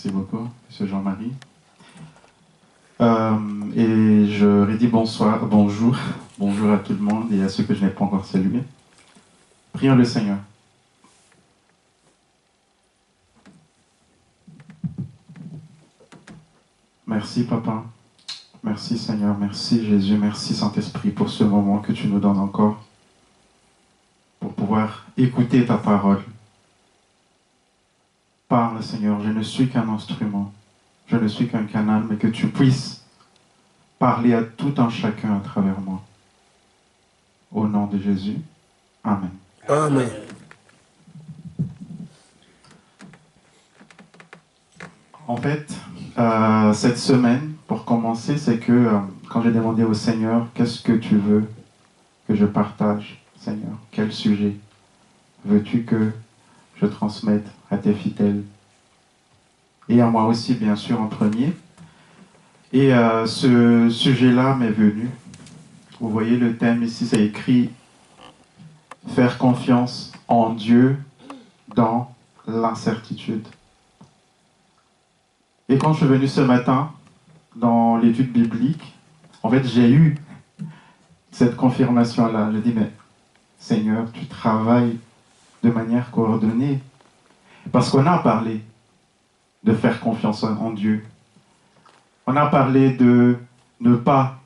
Merci beaucoup, Monsieur Jean-Marie. Et je redis bonsoir, bonjour à tout le monde et à ceux que je n'ai pas encore salués. Prions le Seigneur. Merci Papa, merci Seigneur, merci Jésus, merci Saint-Esprit pour ce moment que tu nous donnes encore, pour pouvoir écouter ta parole. Parle Seigneur, je ne suis qu'un instrument, je ne suis qu'un canal, mais que tu puisses parler à tout un chacun à travers moi. Au nom de Jésus, Amen. Amen. En fait, cette semaine, pour commencer, c'est que quand j'ai demandé au Seigneur, qu'est-ce que tu veux que je partage, Seigneur? Quel sujet veux-tu que je transmette à tes fidèles? Et à moi aussi, bien sûr, en premier. Et ce sujet-là m'est venu. Vous voyez le thème ici, c'est écrit « Faire confiance en Dieu dans l'incertitude ». Et quand je suis venu ce matin, dans l'étude biblique, en fait, j'ai eu cette confirmation-là. J'ai dit, mais Seigneur, tu travailles de manière coordonnée. Parce qu'on a parlé de faire confiance en Dieu. On a parlé de ne pas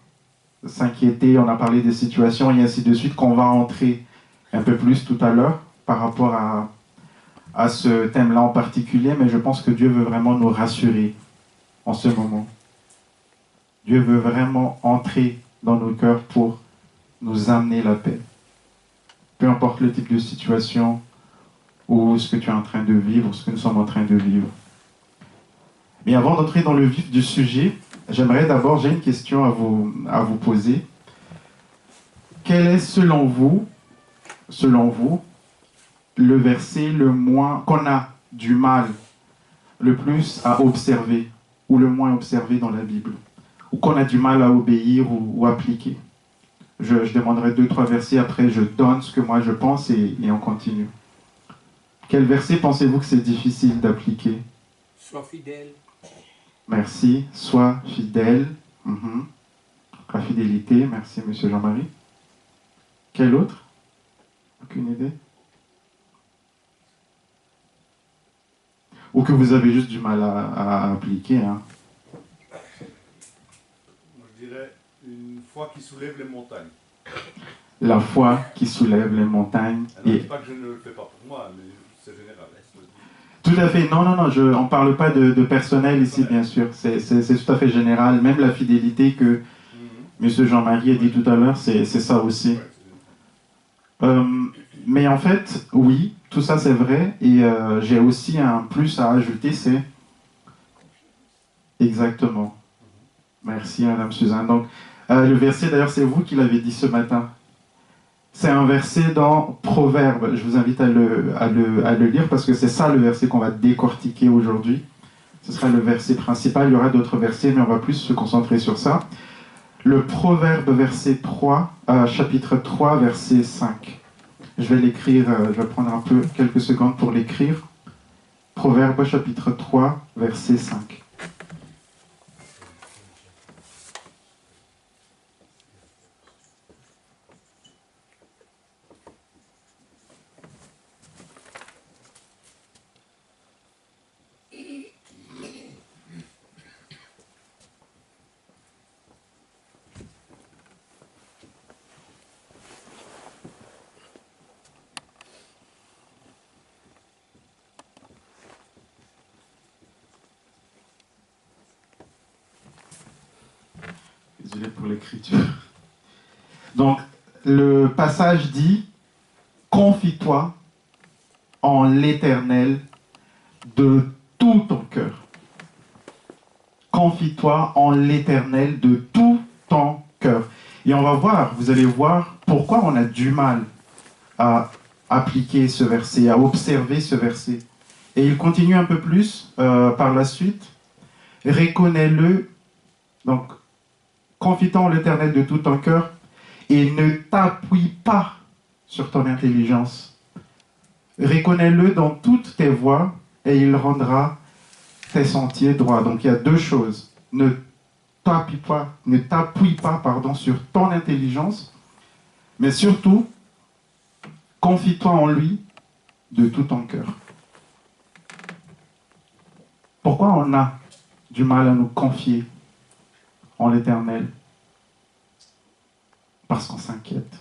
s'inquiéter, on a parlé des situations et ainsi de suite, qu'on va entrer un peu plus tout à l'heure par rapport à ce thème-là en particulier, mais je pense que Dieu veut vraiment nous rassurer en ce moment. Dieu veut vraiment entrer dans nos cœurs pour nous amener la paix. Peu importe le type de situation ou ce que tu es en train de vivre, ou ce que nous sommes en train de vivre. Mais avant d'entrer dans le vif du sujet, j'ai une question à vous poser. Quel est selon vous, le verset qu'on a du mal le plus à observer, ou le moins observé dans la Bible, ou qu'on a du mal à obéir ou appliquer? Je demanderai 2-3 versets, après je donne ce que moi je pense et on continue. Quel verset pensez-vous que c'est difficile d'appliquer? Sois fidèle. Merci. Sois fidèle. La fidélité. Merci, Monsieur Jean-Marie. Quel autre? Aucune idée? Ou que vous avez juste du mal à appliquer, hein? Moi, je dirais une foi qui soulève les montagnes. La foi qui soulève les montagnes. Alors, je ne dis pas que je ne le fais pas pour moi, mais c'est général. Tout à fait. Non, on ne parle pas de personnel ici, bien sûr. C'est tout à fait général. Même la fidélité que M. Jean-Marie a dit tout à l'heure, c'est ça aussi. Mais en fait, oui, tout ça c'est vrai. Et j'ai aussi un plus à ajouter, c'est... Exactement. Merci, Madame Suzanne. Donc, le verset, d'ailleurs, c'est vous qui l'avez dit ce matin. C'est un verset dans Proverbes. Je vous invite à le lire parce que c'est ça le verset qu'on va décortiquer aujourd'hui. Ce sera le verset principal. Il y aura d'autres versets, mais on va plus se concentrer sur ça. Le Proverbe chapitre 3, verset 5. Je vais l'écrire, je vais prendre quelques secondes pour l'écrire. Proverbe chapitre 3, verset 5. Désolé pour l'écriture. Donc, le passage dit « Confie-toi en l'Éternel de tout ton cœur. » Confie-toi en l'Éternel de tout ton cœur. Et on va voir, vous allez voir pourquoi on a du mal à appliquer ce verset, à observer ce verset. Et il continue un peu plus par la suite. Reconnais-le, donc, confie-toi en l'Éternel de tout ton cœur et ne t'appuie pas sur ton intelligence. Reconnais-le dans toutes tes voies et il rendra tes sentiers droits. Donc il y a deux choses. Ne t'appuie pas, pardon, sur ton intelligence, mais surtout, confie-toi en lui de tout ton cœur. Pourquoi on a du mal à nous confier en l'Éternel? Parce qu'on s'inquiète.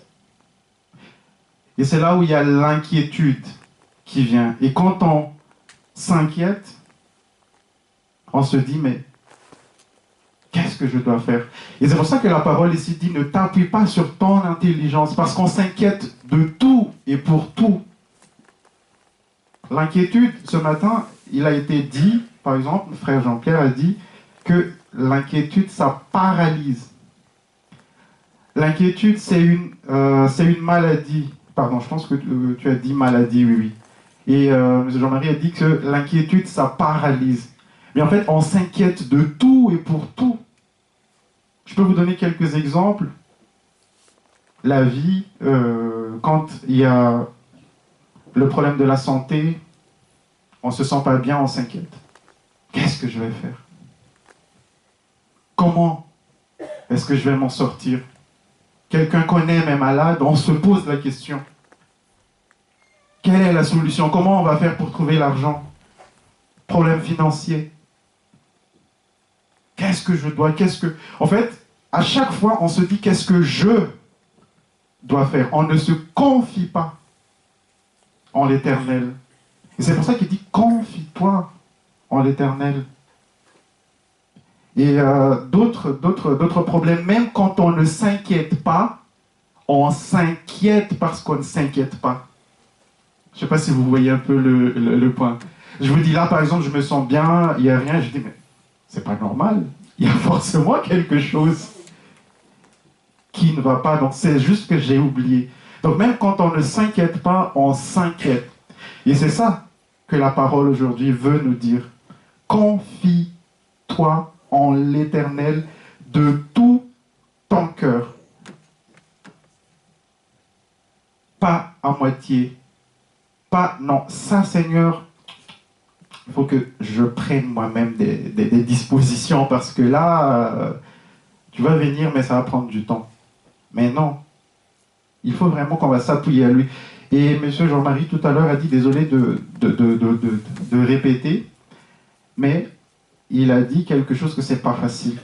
Et c'est là où il y a l'inquiétude qui vient. Et quand on s'inquiète, on se dit, mais qu'est-ce que je dois faire? Et c'est pour ça que la parole ici dit, ne t'appuie pas sur ton intelligence, parce qu'on s'inquiète de tout et pour tout. L'inquiétude, ce matin, il a été dit, par exemple, frère Jean-Pierre a dit que l'inquiétude, ça paralyse. L'inquiétude, c'est une maladie. Pardon, je pense que tu as dit maladie, oui, oui. Et M. Jean-Marie a dit que l'inquiétude, ça paralyse. Mais en fait, on s'inquiète de tout et pour tout. Je peux vous donner quelques exemples. La vie, quand il y a le problème de la santé, on ne se sent pas bien, on s'inquiète. Qu'est-ce que je vais faire? Comment est-ce que je vais m'en sortir? Quelqu'un qu'on aime est malade, on se pose la question. Quelle est la solution? Comment on va faire pour trouver l'argent? Problème financier. Qu'est-ce que je dois? En fait, à chaque fois, on se dit qu'est-ce que je dois faire? On ne se confie pas en l'Éternel. Et c'est pour ça qu'il dit confie-toi en l'Éternel. Et d'autres problèmes, même quand on ne s'inquiète pas, on s'inquiète parce qu'on ne s'inquiète pas. Je ne sais pas si vous voyez un peu le point. Je vous dis là, par exemple, je me sens bien, il n'y a rien, je dis, mais c'est pas normal. Il y a forcément quelque chose qui ne va pas. Donc c'est juste que j'ai oublié. Donc même quand on ne s'inquiète pas, on s'inquiète. Et c'est ça que la parole aujourd'hui veut nous dire. Confie-toi en l'Éternel de tout ton cœur. Pas à moitié. Pas, non, ça Seigneur, il faut que je prenne moi-même des dispositions parce que là, tu vas venir, mais ça va prendre du temps. Mais non, il faut vraiment qu'on va s'appuyer à lui. Et M. Jean-Marie tout à l'heure a dit, désolé de répéter, mais il a dit quelque chose que c'est pas facile.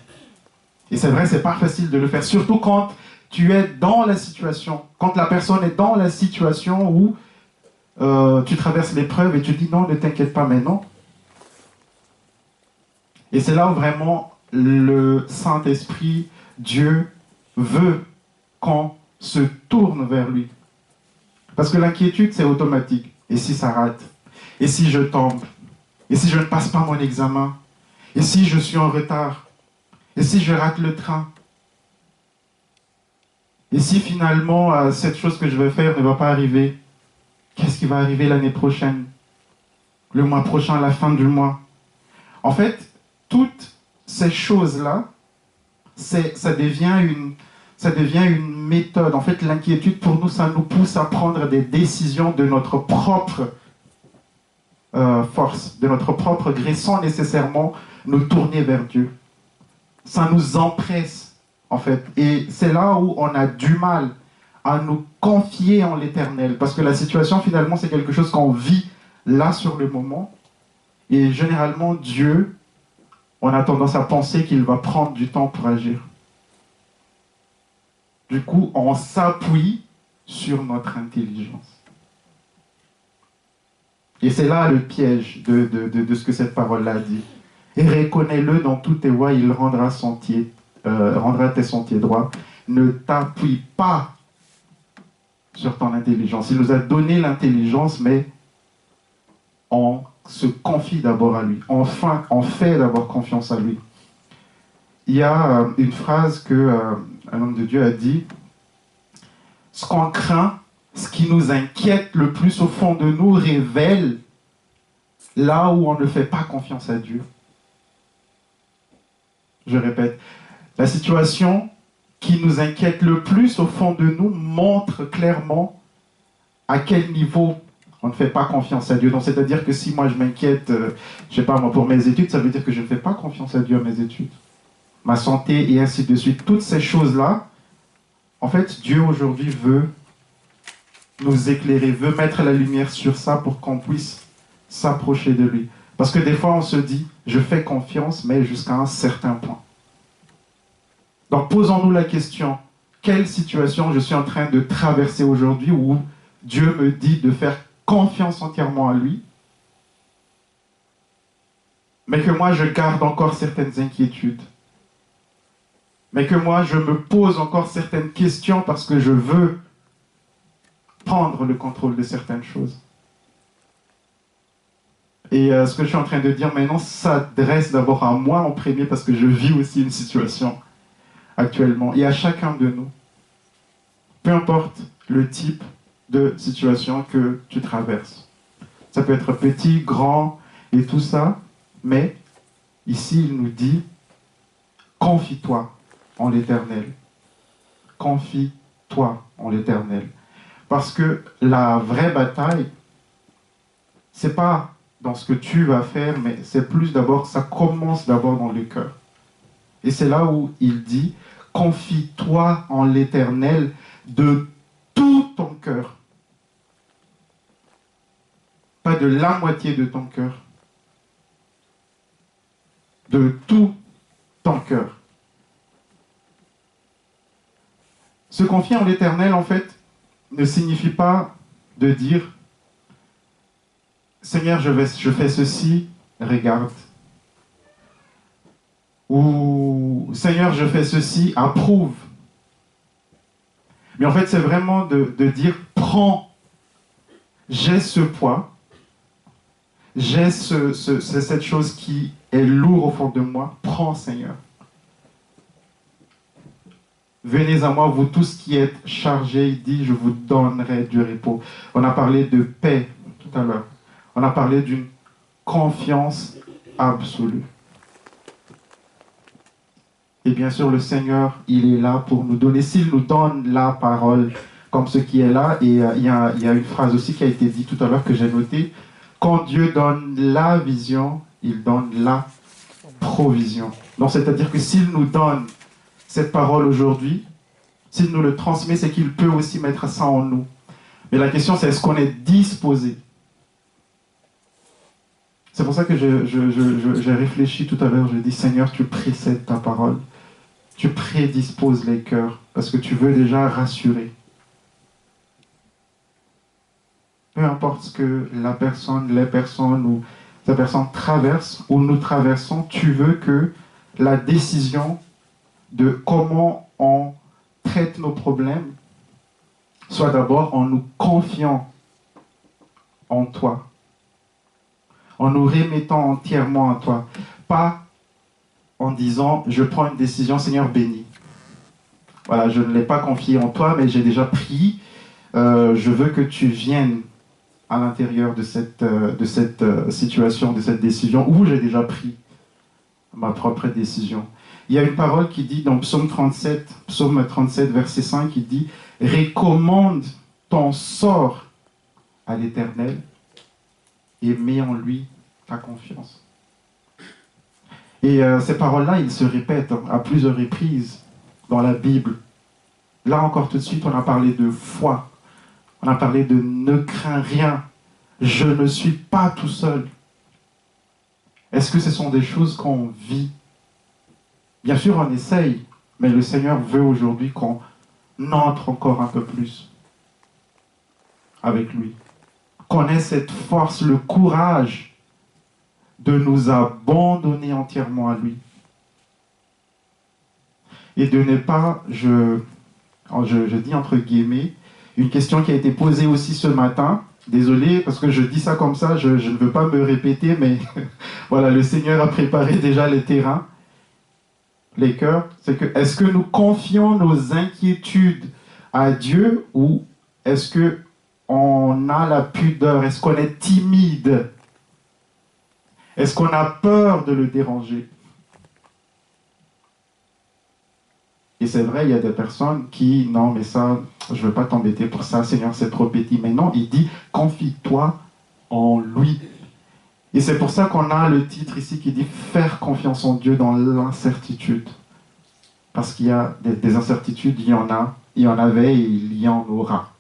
Et c'est vrai, c'est pas facile de le faire, surtout quand tu es dans la situation, quand la personne est dans la situation où tu traverses l'épreuve et tu dis non, ne t'inquiète pas, mais non. Et c'est là où vraiment le Saint-Esprit, Dieu, veut qu'on se tourne vers lui. Parce que l'inquiétude, c'est automatique. Et si ça rate? Et si je tombe? Et si je ne passe pas mon examen? Et si je suis en retard? Et si je rate le train? Et si finalement, cette chose que je veux faire ne va pas arriver? Qu'est-ce qui va arriver l'année prochaine? Le mois prochain, à la fin du mois? En fait, toutes ces choses-là, ça devient une méthode. En fait, l'inquiétude, pour nous, ça nous pousse à prendre des décisions de notre propre force, de notre propre gré, sans nécessairement nous tourner vers Dieu. Ça nous empresse, en fait. Et c'est là où on a du mal à nous confier en l'Éternel. Parce que la situation, finalement, c'est quelque chose qu'on vit là sur le moment. Et généralement, Dieu, on a tendance à penser qu'il va prendre du temps pour agir. Du coup, on s'appuie sur notre intelligence. Et c'est là le piège de ce que cette parole-là dit. Et reconnais-le dans toutes tes voies, il rendra tes sentiers droits. Ne t'appuie pas sur ton intelligence. Il nous a donné l'intelligence, mais on se confie d'abord à lui. Enfin, on fait d'abord confiance à lui. Il y a une phrase que un homme de Dieu a dit, ce qu'on craint, ce qui nous inquiète le plus au fond de nous révèle là où on ne fait pas confiance à Dieu. Je répète, la situation qui nous inquiète le plus au fond de nous montre clairement à quel niveau On ne fait pas confiance à Dieu. Donc, c'est-à-dire que si moi je m'inquiète, je sais pas moi, pour mes études, ça veut dire que je ne fais pas confiance à Dieu à mes études. Ma santé et ainsi de suite. Toutes ces choses-là, en fait, Dieu aujourd'hui veut nous éclairer, veut mettre la lumière sur ça pour qu'on puisse s'approcher de lui. Parce que des fois, on se dit, je fais confiance, mais jusqu'à un certain point. Donc, posons-nous la question, quelle situation je suis en train de traverser aujourd'hui où Dieu me dit de faire confiance entièrement à lui, mais que moi, je garde encore certaines inquiétudes, mais que moi, je me pose encore certaines questions parce que je veux prendre le contrôle de certaines choses. Et ce que je suis en train de dire maintenant s'adresse d'abord à moi en premier parce que je vis aussi une situation actuellement et à chacun de nous. Peu importe le type de situation que tu traverses. Ça peut être petit, grand et tout ça, mais ici il nous dit confie-toi en l'Éternel. Confie-toi en l'Éternel. Parce que la vraie bataille, c'est pas dans ce que tu vas faire, mais c'est plus d'abord, ça commence d'abord dans le cœur. Et c'est là où il dit, confie-toi en l'Éternel de tout ton cœur. Pas de la moitié de ton cœur. De tout ton cœur. Se confier en l'Éternel, en fait, ne signifie pas de dire Seigneur, je fais ceci, regarde. Ou Seigneur, je fais ceci, approuve. Mais en fait, c'est vraiment de dire prends, j'ai ce poids, j'ai cette chose qui est lourde au fond de moi, prends Seigneur. Venez à moi, vous tous qui êtes chargés, il dit, je vous donnerai du repos. On a parlé de paix tout à l'heure. On a parlé d'une confiance absolue. Et bien sûr, le Seigneur, il est là pour nous donner. S'il nous donne la parole, comme ce qui est là, et il y a une phrase aussi qui a été dite tout à l'heure que j'ai notée. Quand Dieu donne la vision, il donne la provision. Donc, c'est-à-dire que s'il nous donne cette parole aujourd'hui, s'il nous le transmet, c'est qu'il peut aussi mettre ça en nous. Mais la question, c'est est-ce qu'on est disposé? C'est pour ça que j'ai réfléchi tout à l'heure, j'ai dit, Seigneur, tu précèdes ta parole. Tu prédisposes les cœurs, parce que tu veux déjà rassurer. Peu importe ce que la personne, les personnes ou la personne traverse ou nous traversons, tu veux que la décision de comment on traite nos problèmes soit d'abord en nous confiant en toi, en nous remettant entièrement à toi, pas en disant je prends une décision, Seigneur bénis. Voilà, je ne l'ai pas confié en toi, mais j'ai déjà pris. Je veux que tu viennes à l'intérieur de cette situation, de cette décision où j'ai déjà pris ma propre décision. Il y a une parole qui dit dans Psaume 37, verset 5, qui dit « Recommande ton sort à l'Éternel et mets en lui ta confiance. » Et ces paroles-là, ils se répètent à plusieurs reprises dans la Bible. Là encore tout de suite, on a parlé de foi. On a parlé de « ne crains rien, je ne suis pas tout seul ». Est-ce que ce sont des choses qu'on vit? Bien sûr, on essaye, mais le Seigneur veut aujourd'hui qu'on entre encore un peu plus avec lui. Qu'on ait cette force, le courage de nous abandonner entièrement à lui. Et de ne pas, je dis entre guillemets, une question qui a été posée aussi ce matin. Désolé, parce que je dis ça comme ça, je ne veux pas me répéter, mais voilà, le Seigneur a préparé déjà les terrains, les cœurs. C'est que, est-ce que nous confions nos inquiétudes à Dieu ou est-ce que on a la pudeur? Est-ce qu'on est timide? Est-ce qu'on a peur de le déranger? Et c'est vrai, il y a des personnes qui, non, mais ça, je ne veux pas t'embêter pour ça, Seigneur, c'est trop petit. Mais non, il dit, confie-toi en lui. Et c'est pour ça qu'on a le titre ici qui dit faire confiance en Dieu dans l'incertitude. Parce qu'il y a des incertitudes, il y en avait et il y en aura.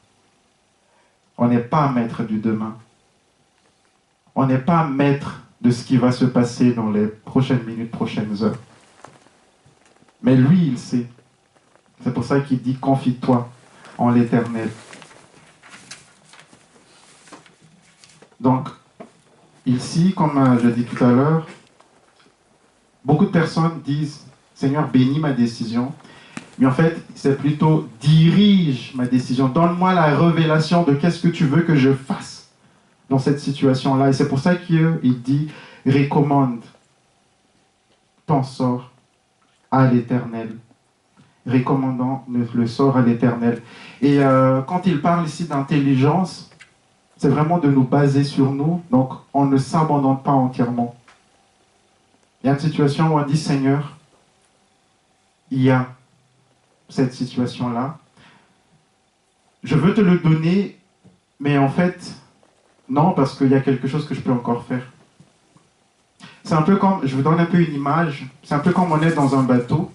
On n'est pas maître du demain. On n'est pas maître de ce qui va se passer dans les prochaines minutes, prochaines heures. Mais lui, il sait. C'est pour ça qu'il dit confie-toi en l'Éternel. Donc, ici, comme je dis tout à l'heure, beaucoup de personnes disent Seigneur, bénis ma décision. Mais en fait, c'est plutôt dirige ma décision. Donne-moi la révélation de qu'est-ce que tu veux que je fasse dans cette situation-là. Et c'est pour ça qu'il dit recommande ton sort à l'Éternel. Recommandant le sort à l'Éternel. Et quand il parle ici d'intelligence, c'est vraiment de nous baser sur nous. Donc, on ne s'abandonne pas entièrement. Il y a une situation où on dit Seigneur, il y a cette situation-là. Je veux te le donner, mais en fait, non, parce qu'il y a quelque chose que je peux encore faire. C'est un peu comme, je vous donne un peu une image, c'est un peu comme on est dans un bateau,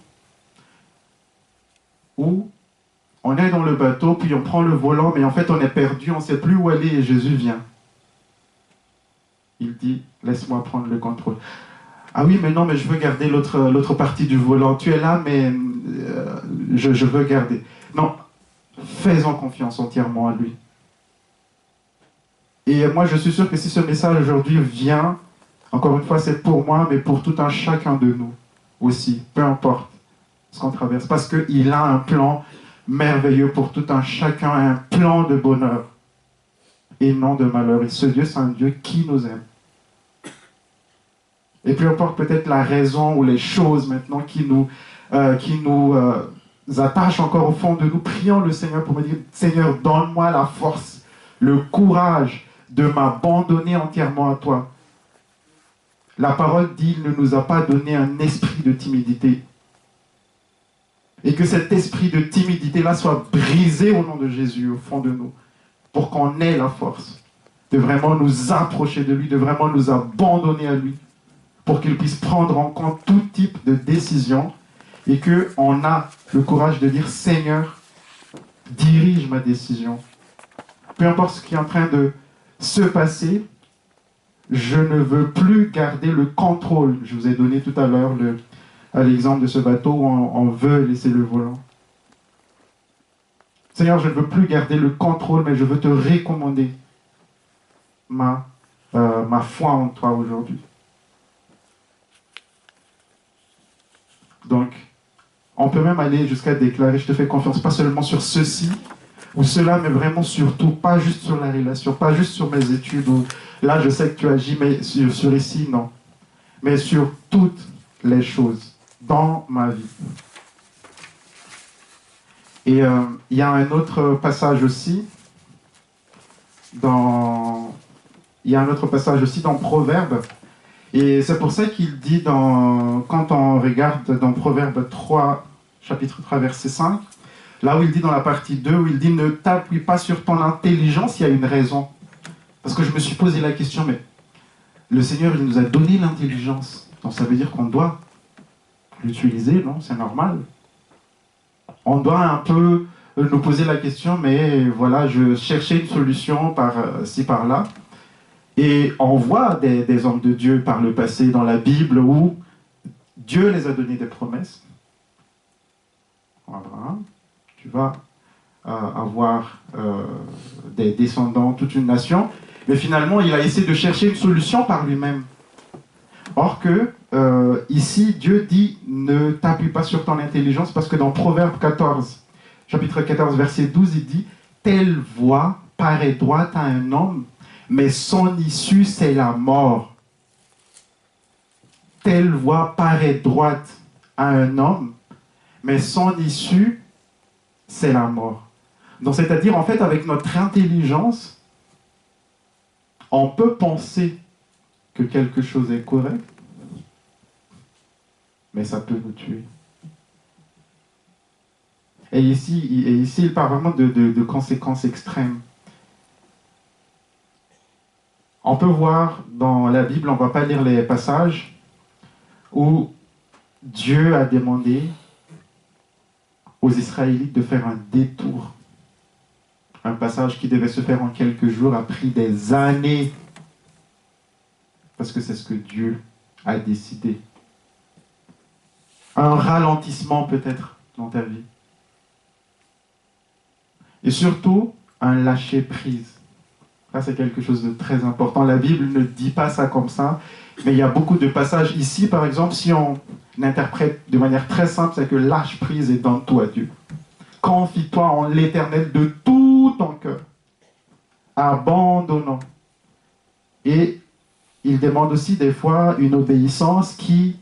où on est dans le bateau, puis on prend le volant, mais en fait on est perdu, on ne sait plus où aller et Jésus vient. Il dit, laisse-moi prendre le contrôle. Ah oui, mais non, mais je veux garder l'autre partie du volant. Tu es là, mais je veux garder. Non, faisons confiance entièrement à lui. Et moi, je suis sûr que si ce message aujourd'hui vient, encore une fois, c'est pour moi, mais pour tout un chacun de nous aussi, peu importe ce qu'on traverse, parce qu'il a un plan merveilleux pour tout un chacun, un plan de bonheur et non de malheur. Et ce Dieu, c'est un Dieu qui nous aime. Et peu importe peut-être la raison ou les choses maintenant qui nous attachent encore au fond de nous, prions le Seigneur pour me dire, Seigneur, donne-moi la force, le courage de m'abandonner entièrement à toi. La parole dit, il ne nous a pas donné un esprit de timidité. Et que cet esprit de timidité-là soit brisé au nom de Jésus, au fond de nous, pour qu'on ait la force de vraiment nous approcher de lui, de vraiment nous abandonner à lui, pour qu'il puisse prendre en compte tout type de décision et qu'on a le courage de dire, Seigneur, dirige ma décision. Peu importe ce qui est en train de se passer, je ne veux plus garder le contrôle. Je vous ai donné tout à l'heure l'exemple de ce bateau où on veut laisser le volant. Seigneur, je ne veux plus garder le contrôle, mais je veux te recommander ma foi en toi aujourd'hui. Donc, on peut même aller jusqu'à déclarer, je te fais confiance, pas seulement sur ceci ou cela, mais vraiment sur tout, pas juste sur la relation, pas juste sur mes études, ou là je sais que tu agis, mais sur ici, non. Mais sur toutes les choses dans ma vie. Et il y a un autre passage aussi dans Proverbes. Et c'est pour ça qu'il dit, quand on regarde dans Proverbes 3, chapitre 3, verset 5, là où il dit dans la partie 2, où il dit « Ne t'appuie pas sur ton intelligence », il y a une raison. Parce que je me suis posé la question, mais le Seigneur, il nous a donné l'intelligence. Donc ça veut dire qu'on doit l'utiliser, non? C'est normal. On doit un peu nous poser la question, mais voilà, je cherchais une solution par-ci, par-là. Et on voit des hommes de Dieu par le passé dans la Bible où Dieu les a donné des promesses. Abraham, tu vas avoir des descendants, toute une nation. Mais finalement, il a essayé de chercher une solution par lui-même. Or que, ici, Dieu dit, ne t'appuie pas sur ton intelligence, parce que dans Proverbe 14, chapitre 14, verset 12, il dit, telle voie paraît droite à un homme, mais son issue, c'est la mort. Telle voie paraît droite à un homme, mais son issue, c'est la mort. Donc, c'est-à-dire, en fait, avec notre intelligence, on peut penser que quelque chose est correct, mais ça peut nous tuer. Et ici, il parle vraiment de conséquences extrêmes. On peut voir dans la Bible, on ne va pas lire les passages, où Dieu a demandé aux Israélites de faire un détour. Un passage qui devait se faire en quelques jours a pris des années, parce que c'est ce que Dieu a décidé. Un ralentissement peut-être dans ta vie. Et surtout, un lâcher-prise. Ça, c'est quelque chose de très important. La Bible ne dit pas ça comme ça, mais il y a beaucoup de passages ici, par exemple, si on interprète de manière très simple, c'est que lâche-prise et donne tout à Dieu. Confie-toi en l'Éternel de tout ton cœur, abandonnant. Et il demande aussi des fois une obéissance qui,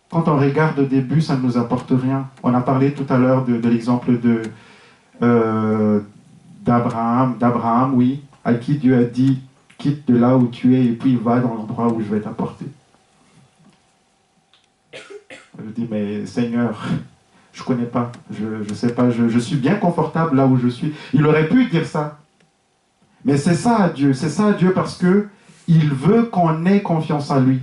quand on regarde au début, ça ne nous apporte rien. On a parlé tout à l'heure de l'exemple d'Abraham, oui, à qui Dieu a dit, quitte de là où tu es et puis va dans l'endroit où je vais t'apporter. Je dis, mais Seigneur, je ne connais pas, je sais pas, je suis bien confortable là où je suis. Il aurait pu dire ça. Mais c'est ça Dieu parce que il veut qu'on ait confiance en lui.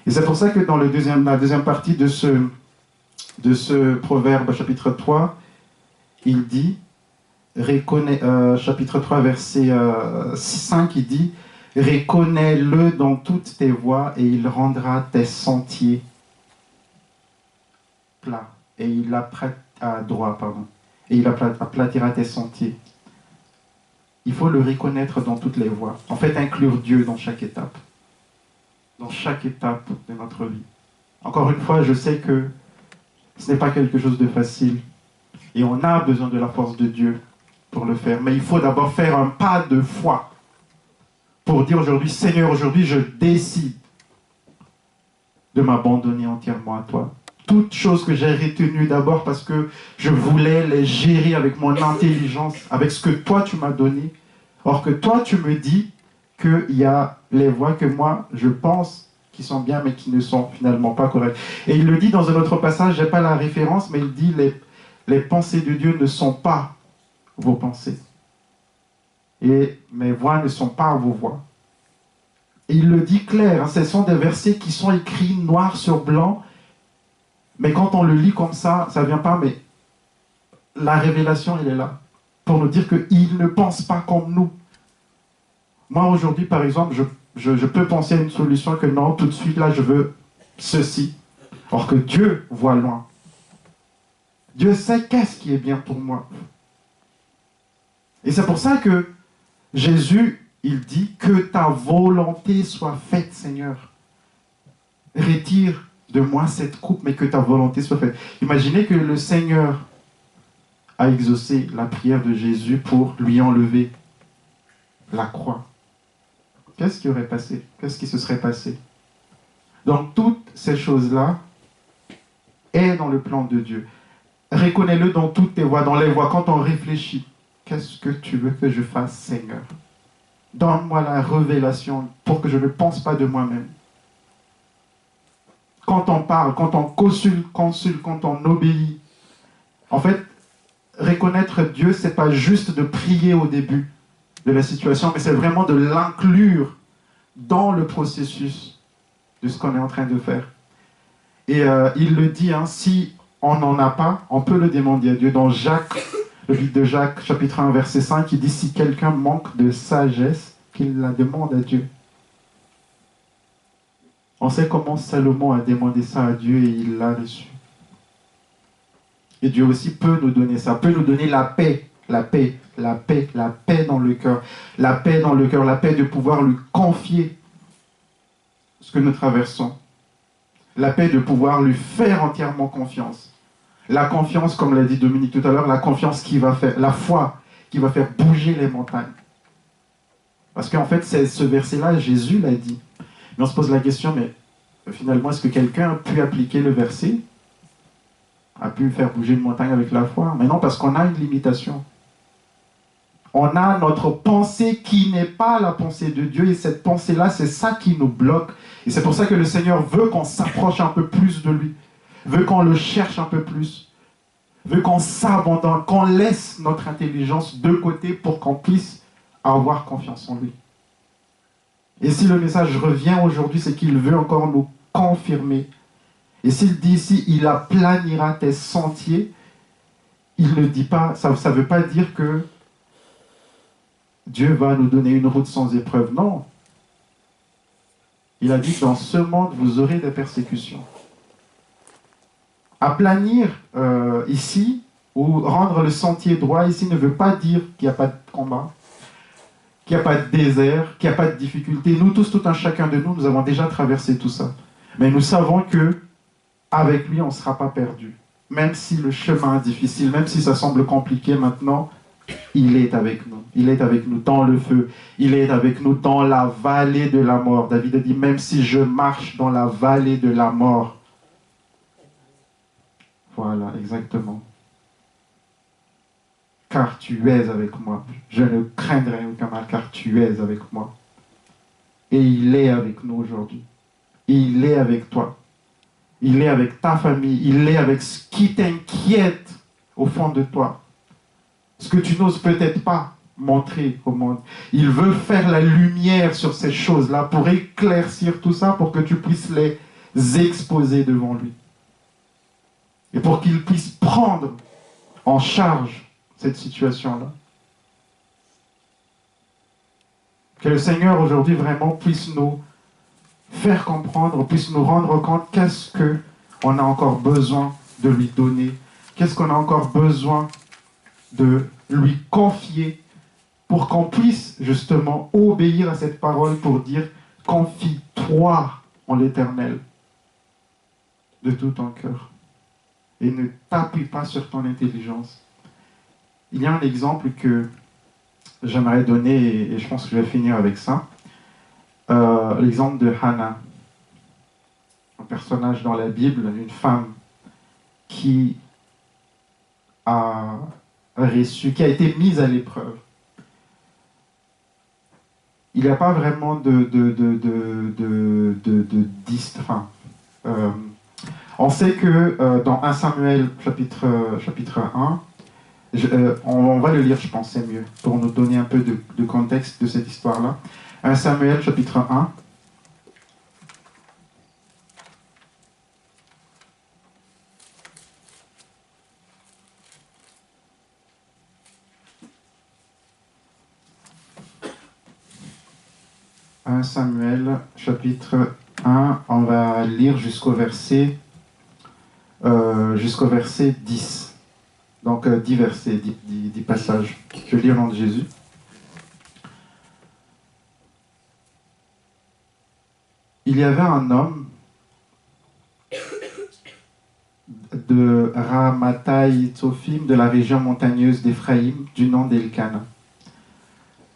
Et c'est pour ça que dans la deuxième partie de ce proverbe, chapitre 3, il dit, chapitre 3, verset 5, il dit, reconnais-le dans toutes tes voies et il rendra tes sentiers plats. Et il aplatira tes sentiers. Il faut le reconnaître dans toutes les voies. En fait, inclure Dieu dans chaque étape. Dans chaque étape de notre vie. Encore une fois, je sais que ce n'est pas quelque chose de facile. Et on a besoin de la force de Dieu pour le faire. Mais il faut d'abord faire un pas de foi. Pour dire aujourd'hui, Seigneur, aujourd'hui, je décide de m'abandonner entièrement à toi. Toutes choses que j'ai retenues d'abord parce que je voulais les gérer avec mon intelligence, avec ce que toi tu m'as donné. Or que toi tu me dis qu'il y a les voies que moi je pense qui sont bien mais qui ne sont finalement pas correctes. Et il le dit dans un autre passage, je n'ai pas la référence, mais il dit les pensées de Dieu ne sont pas vos pensées. Et mes voies ne sont pas vos voies. Et il le dit clair, hein, ce sont des versets qui sont écrits noir sur blanc. Mais quand on le lit comme ça ne vient pas, mais la révélation, elle est là. Pour nous dire qu'il ne pense pas comme nous. Moi, aujourd'hui, par exemple, je peux penser à une solution que non, tout de suite, là, je veux ceci. Or que Dieu voit loin. Dieu sait qu'est-ce qui est bien pour moi. Et c'est pour ça que Jésus, il dit que ta volonté soit faite, Seigneur. Retire de moi cette coupe, mais que ta volonté soit faite. Imaginez que le Seigneur a exaucé la prière de Jésus pour lui enlever la croix. Qu'est-ce qui aurait passé? Qu'est-ce qui se serait passé? Donc toutes ces choses-là est dans le plan de Dieu. Reconnais-le dans toutes tes voies, dans les voies, quand on réfléchit. Qu'est-ce que tu veux que je fasse, Seigneur? Donne-moi la révélation pour que je ne pense pas de moi-même. Quand on parle, quand on consulte, quand on obéit. En fait, reconnaître Dieu, ce n'est pas juste de prier au début de la situation, mais c'est vraiment de l'inclure dans le processus de ce qu'on est en train de faire. Et il le dit, hein, si on n'en a pas, on peut le demander à Dieu. Dans Jacques, le livre de Jacques, chapitre 1, verset 5, il dit, si quelqu'un manque de sagesse, qu'il la demande à Dieu. On sait comment Salomon a demandé ça à Dieu et il l'a reçu. Et Dieu aussi peut nous donner ça, peut nous donner la paix dans le cœur. La paix dans le cœur, la paix de pouvoir lui confier ce que nous traversons. La paix de pouvoir lui faire entièrement confiance. La confiance, comme l'a dit Dominique tout à l'heure, la confiance qui va faire, la foi qui va faire bouger les montagnes. Parce qu'en fait, c'est ce verset-là, Jésus l'a dit. Mais on se pose la question, mais finalement, est-ce que quelqu'un a pu appliquer le verset? A pu faire bouger une montagne avec la foi? Mais non, parce qu'on a une limitation. On a notre pensée qui n'est pas la pensée de Dieu, et cette pensée-là, c'est ça qui nous bloque. Et c'est pour ça que le Seigneur veut qu'on s'approche un peu plus de lui, veut qu'on le cherche un peu plus, veut qu'on s'abandonne, qu'on laisse notre intelligence de côté pour qu'on puisse avoir confiance en lui. Et si le message revient aujourd'hui, c'est qu'il veut encore nous confirmer. Et s'il dit ici, il aplanira tes sentiers, il ne dit pas, ça ne veut pas dire que Dieu va nous donner une route sans épreuve. Non. Il a dit, dans ce monde, vous aurez des persécutions. Aplanir ici, ou rendre le sentier droit ici, ne veut pas dire qu'il n'y a pas de combat, qu'il n'y a pas de désert, qu'il n'y a pas de difficulté. Nous tous, tout un chacun de nous, nous avons déjà traversé tout ça. Mais nous savons que avec lui, on ne sera pas perdu. Même si le chemin est difficile, même si ça semble compliqué maintenant, il est avec nous. Il est avec nous dans le feu. Il est avec nous dans la vallée de la mort. David a dit, même si je marche dans la vallée de la mort. Voilà, exactement. Car tu es avec moi. Je ne craindrai aucun mal, car tu es avec moi. Et il est avec nous aujourd'hui. Il est avec toi. Il est avec ta famille. Il est avec ce qui t'inquiète au fond de toi. Ce que tu n'oses peut-être pas montrer au monde. Il veut faire la lumière sur ces choses-là pour éclaircir tout ça, pour que tu puisses les exposer devant lui. Et pour qu'il puisse prendre en charge cette situation-là. Que le Seigneur aujourd'hui vraiment puisse nous faire comprendre, puisse nous rendre compte qu'est-ce qu'on a encore besoin de lui donner, qu'est-ce qu'on a encore besoin de lui confier pour qu'on puisse justement obéir à cette parole pour dire « Confie-toi en l'Éternel de tout ton cœur et ne t'appuie pas sur ton intelligence. » Il y a un exemple que j'aimerais donner et je pense que je vais finir avec ça. L'exemple de Hannah, un personnage dans la Bible, une femme qui a qui a été mise à l'épreuve. Il n'y a pas vraiment on sait que dans 1 Samuel chapitre 1, on va le lire, je pense, c'est mieux, pour nous donner un peu de contexte de cette histoire-là. 1 Samuel chapitre 1. Samuel, chapitre 1, on va lire jusqu'au verset 10. Donc 10 versets, 10 passages. Je lis au nom de Jésus. Il y avait un homme de Ramathaï Tsophim, de la région montagneuse d'Éphraïm, du nom d'Elkana.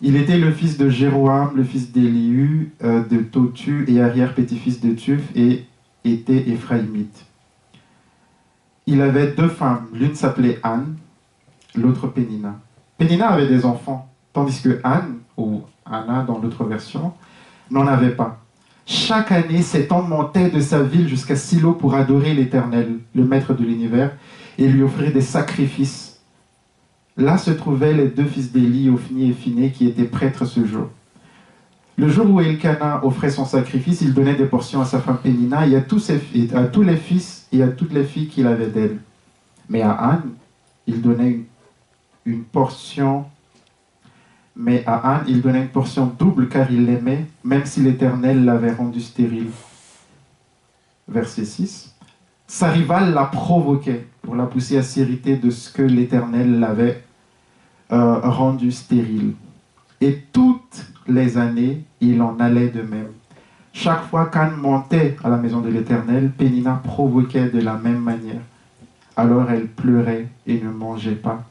Il était le fils de Jéroam, le fils d'Élihu, de Totu et arrière-petit-fils de Tuf, et était éphraïmite. Il avait 2 femmes, l'une s'appelait Anne, l'autre Pénina. Pénina avait des enfants, tandis que Anne, ou Anna dans l'autre version, n'en avait pas. Chaque année, cet homme montait de sa ville jusqu'à Silo pour adorer l'Éternel, le maître de l'univers, et lui offrir des sacrifices. Là se trouvaient les 2 fils d'Élie, Ophni et Phiné, qui étaient prêtres ce jour. Le jour où Elkana offrait son sacrifice, il donnait des portions à sa femme Pénina et à tous les fils et à toutes les filles qu'il avait d'elle. Mais à Anne, il donnait une portion. Mais à Anne, il donnait une portion double car il l'aimait, même si l'Éternel l'avait rendue stérile. Verset 6. Sa rivale la provoquait pour la pousser à s'irriter de ce que l'Éternel l'avait rendu stérile. Et toutes les années, il en allait de même. Chaque fois qu'Anne montait à la maison de l'Éternel, Pénina provoquait de la même manière. Alors elle pleurait et ne mangeait pas.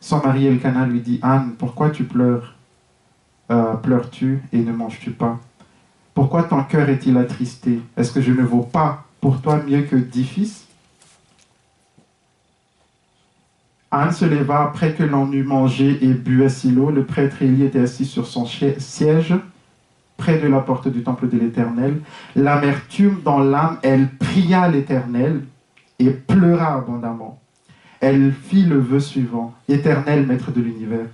Son mari Elkana lui dit, « Anne, pourquoi tu pleures? Pleures-tu et ne manges-tu pas? Pourquoi ton cœur est-il attristé? Est-ce que je ne vaux pas pour toi mieux que 10 fils? » Anne se leva après que l'on eut mangé et bu à Silo. Le prêtre Élie était assis sur son siège, près de la porte du temple de l'Éternel. L'amertume dans l'âme, elle pria l'Éternel et pleura abondamment. Elle fit le vœu suivant. Éternel maître de l'univers,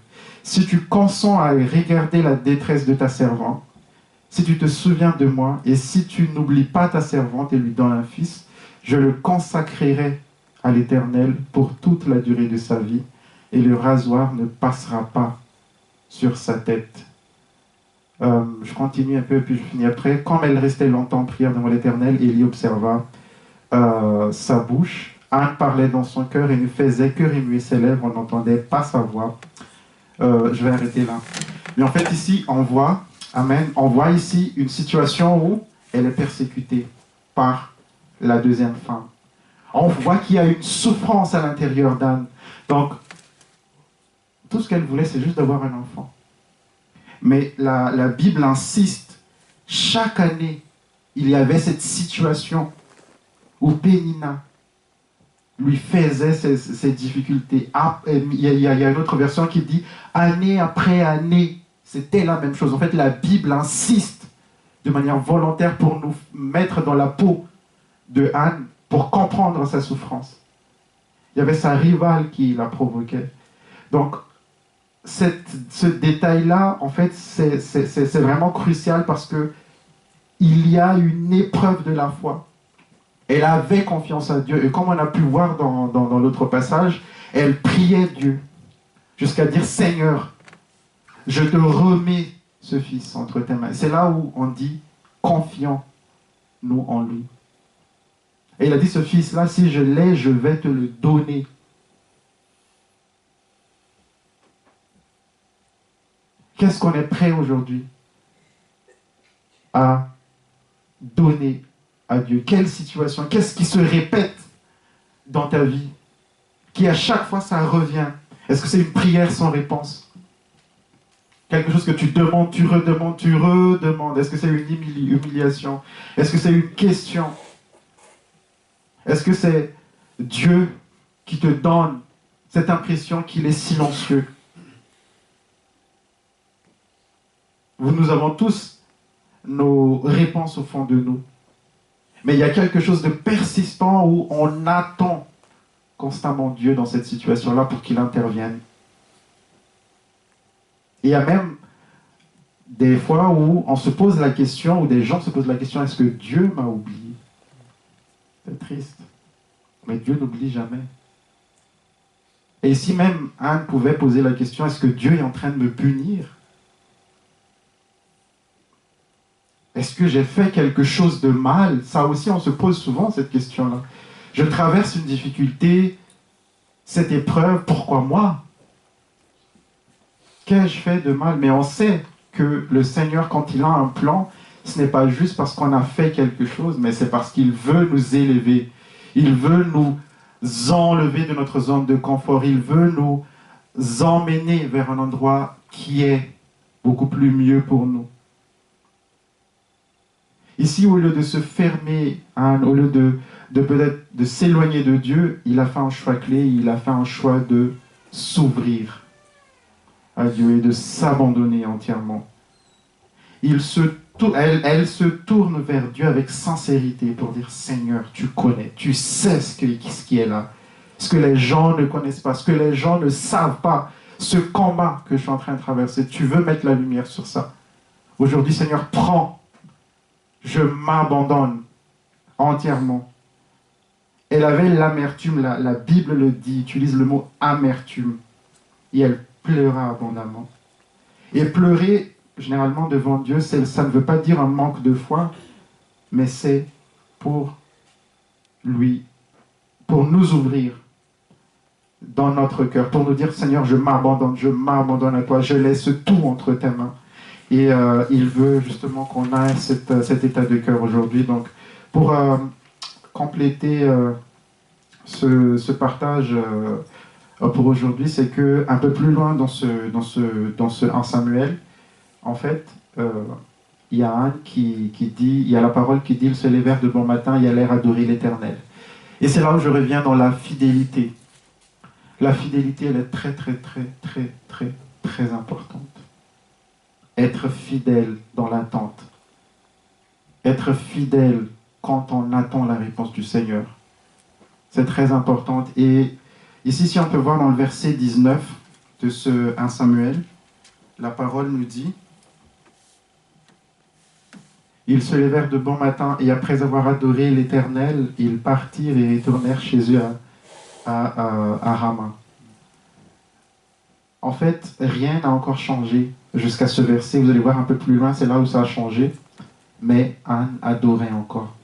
si tu consens à regarder la détresse de ta servante, si tu te souviens de moi, et si tu n'oublies pas ta servante et lui donnes un fils, je le consacrerai à l'Éternel pour toute la durée de sa vie, et le rasoir ne passera pas sur sa tête. Je continue un peu, puis je finis après. Comme elle restait longtemps en prière devant l'Éternel, Élie observa sa bouche. Anne parlait dans son cœur et ne faisait que remuer ses lèvres, on n'entendait pas sa voix. Je vais arrêter là. Mais en fait, ici, on voit, amen, on voit ici une situation où elle est persécutée par la deuxième femme. On voit qu'il y a une souffrance à l'intérieur d'Anne. Donc, tout ce qu'elle voulait, c'est juste d'avoir un enfant. Mais la Bible insiste, chaque année, il y avait cette situation où Pénina lui faisait ses difficultés. Il y a une autre version qui dit, année après année, c'était la même chose. En fait, la Bible insiste de manière volontaire pour nous mettre dans la peau de Anne, pour comprendre sa souffrance. Il y avait sa rivale qui la provoquait. Donc, ce détail-là, en fait, c'est vraiment crucial parce que il y a une épreuve de la foi. Elle avait confiance en Dieu. Et comme on a pu voir dans l'autre passage, elle priait Dieu jusqu'à dire, Seigneur, je te remets ce fils entre tes mains. C'est là où on dit, confions-nous en lui. Et il a dit, ce fils-là, si je l'ai, je vais te le donner. Qu'est-ce qu'on est prêt aujourd'hui à donner à Dieu? Quelle situation? Qu'est-ce qui se répète dans ta vie? Qui à chaque fois ça revient? Est-ce que c'est une prière sans réponse? Quelque chose que tu demandes, tu redemandes. Est-ce que c'est une humiliation? Est-ce que c'est une question? Est-ce que c'est Dieu qui te donne cette impression qu'il est silencieux? Nous avons tous nos réponses au fond de nous. Mais il y a quelque chose de persistant où on attend constamment Dieu dans cette situation-là pour qu'il intervienne. Et il y a même des fois où on se pose la question, où des gens se posent la question, est-ce que Dieu m'a oublié? C'est triste. Mais Dieu n'oublie jamais. Et ici même, Anne pouvait poser la question, est-ce que Dieu est en train de me punir? Est-ce que j'ai fait quelque chose de mal? Ça aussi, on se pose souvent cette question-là. Je traverse une difficulté, cette épreuve, pourquoi moi? Qu'ai-je fait de mal? Mais on sait que le Seigneur, quand il a un plan, ce n'est pas juste parce qu'on a fait quelque chose, mais c'est parce qu'il veut nous élever. Il veut nous enlever de notre zone de confort. Il veut nous emmener vers un endroit qui est beaucoup plus mieux pour nous. Ici, au lieu de se fermer, au lieu de peut-être de s'éloigner de Dieu, il a fait un choix clé, il a fait un choix de s'ouvrir à Dieu et de s'abandonner entièrement. Elle se tourne vers Dieu avec sincérité pour dire, Seigneur, tu connais, tu sais ce qui est là, ce que les gens ne connaissent pas, ce que les gens ne savent pas, ce combat que je suis en train de traverser, tu veux mettre la lumière sur ça. Aujourd'hui, Seigneur, prends. Je m'abandonne entièrement. Elle avait l'amertume, la Bible le dit, utilise le mot amertume. Et elle pleura abondamment. Et pleurer, généralement, devant Dieu, ça ne veut pas dire un manque de foi, mais c'est pour lui, pour nous ouvrir dans notre cœur, pour nous dire, Seigneur, je m'abandonne à toi, je laisse tout entre tes mains. Et il veut justement qu'on ait cet état de cœur aujourd'hui. Donc, pour compléter ce partage pour aujourd'hui, c'est que un peu plus loin dans ce 1 Samuel, en fait, il y a Anne qui dit, il y a la parole qui dit, ils se levèrent de bon matin et allèrent adorer l'Éternel. Et c'est là où je reviens dans la fidélité. La fidélité, elle est très, très, très, très, très, très importante. Être fidèle dans l'attente. Être fidèle quand on attend la réponse du Seigneur. C'est très important. Et Ici, si on peut voir dans le verset 19 de ce 1 Samuel, la parole nous dit: ils se levèrent de bon matin et après avoir adoré l'Éternel, ils partirent et retournèrent chez eux à Rama. En fait, rien n'a encore changé jusqu'à ce verset. Vous allez voir un peu plus loin, c'est là où ça a changé. Mais Anne adorait encore.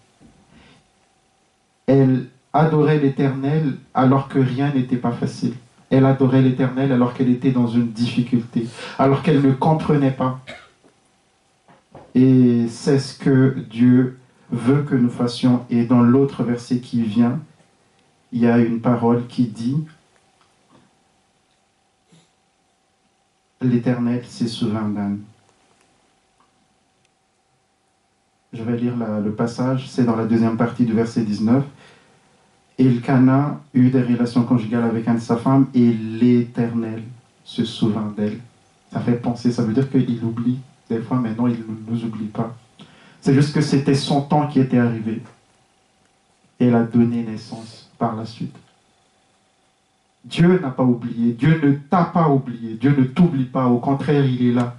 Elle adorait l'Éternel alors que rien n'était pas facile. Elle adorait l'Éternel alors qu'elle était dans une difficulté, alors qu'elle ne comprenait pas. Et c'est ce que Dieu veut que nous fassions. Et dans l'autre verset qui vient, il y a une parole qui dit: l'Éternel s'est souvenu d'Anne. Je vais lire le passage, c'est dans la deuxième partie du verset 19. Elkana eut des relations conjugales avec Anne, sa femme, et l'Éternel se souvint d'elle. Ça fait penser, ça veut dire qu'il oublie des fois, mais non, il ne nous oublie pas. C'est juste que c'était son temps qui était arrivé. Et elle a donné naissance par la suite. Dieu n'a pas oublié, Dieu ne t'a pas oublié, Dieu ne t'oublie pas, au contraire, il est là.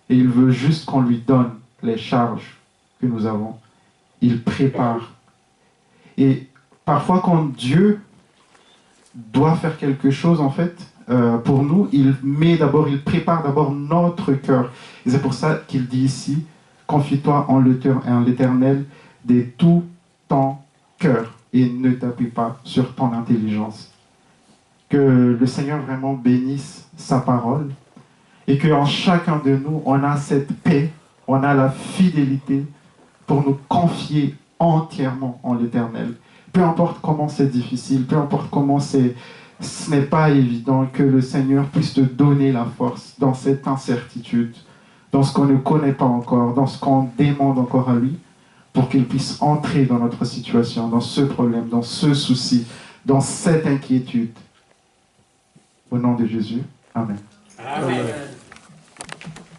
Et il veut juste qu'on lui donne les charges que nous avons. Il prépare. Et parfois, quand Dieu doit faire quelque chose, en fait, pour nous, il prépare d'abord notre cœur. Et c'est pour ça qu'il dit ici: confie-toi en l'Éternel de tout ton cœur et ne t'appuie pas sur ton intelligence. Que le Seigneur vraiment bénisse sa parole et qu'en chacun de nous, on a cette paix, on a la fidélité pour nous confier entièrement en l'Éternel. Peu importe comment c'est difficile, peu importe comment ce n'est pas évident, que le Seigneur puisse te donner la force dans cette incertitude, dans ce qu'on ne connaît pas encore, dans ce qu'on demande encore à lui, pour qu'il puisse entrer dans notre situation, dans ce problème, dans ce souci, dans cette inquiétude. Au nom de Jésus, Amen. Amen.